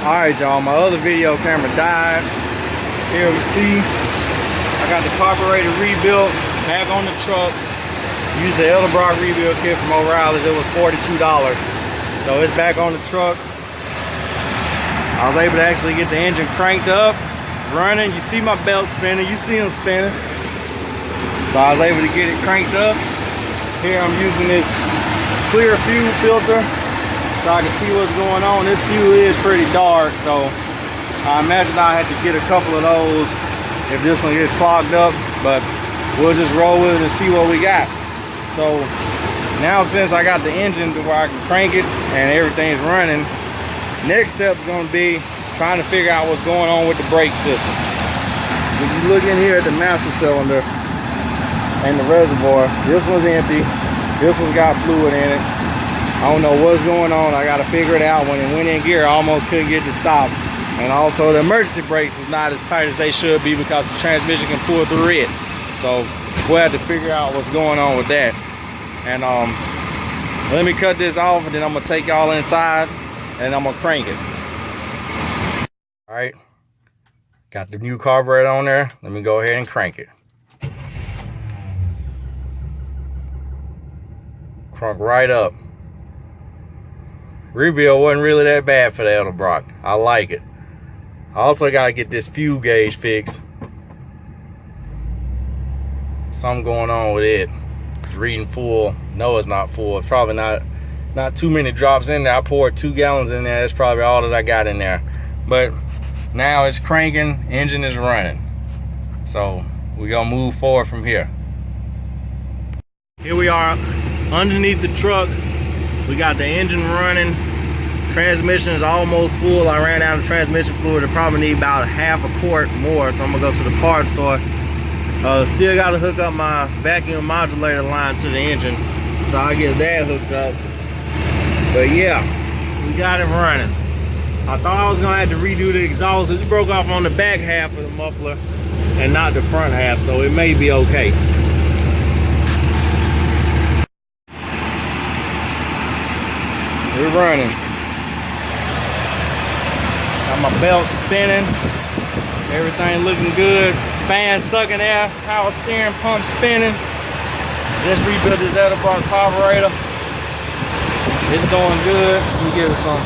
Alright y'all, my other video camera died. Here we see I got the carburetor rebuilt back on the truck. Used the Edelbrock rebuild kit from O'Reilly's. It was $42. So it's back on the truck. I was able to actually get the engine cranked up, running. You see my belt spinning, you see them spinning. So I was able to get it cranked up. Here I'm using this clear fuel filter so I can see what's going on. This fuel is pretty dark, so I imagine I had to get a couple of those if this one gets clogged up, but we'll just roll with it and see what we got. So now since I got the engine to where I can crank it and everything's running, next step is going to be trying to figure out what's going on with the brake system. If you look in here at the master cylinder and the reservoir, this one's empty, this one's got fluid in it. I don't know what's going on. I got to figure it out. When it went in gear, I almost couldn't get to stop. And also the emergency brakes is not as tight as they should be because the transmission can pull through it. So we'll have to figure out what's going on with that. And let me cut this off, and then I'm gonna take y'all inside and I'm gonna crank it. All right, got the new carburetor on there. Let me go ahead and crank it. Crunk right up. Rebuild wasn't really that bad for the Edelbrock. I like it. I also gotta get this fuel gauge fixed. Something going on with it. It's reading full. No, it's not full. It's probably not too many drops in there. I poured 2 gallons in there. That's probably all that I got in there. But now it's cranking, engine is running. So we're gonna move forward from here. Here we are underneath the truck. We got the engine running. Transmission is almost full. I ran out of transmission fluid. I probably need about half a quart more, so I'm gonna go to the parts store. Still got to hook up my vacuum modulator line to the engine, so I'll get that hooked up. But yeah, we got it running. I thought I was gonna have to redo the exhaust. It broke off on the back half of the muffler and not the front half, so it may be okay. We're running. Got my belt spinning. Everything looking good. Fan sucking air. Power steering pump spinning. Just rebuilt this Edelbrock carburetor. It's doing good. Let me give it some.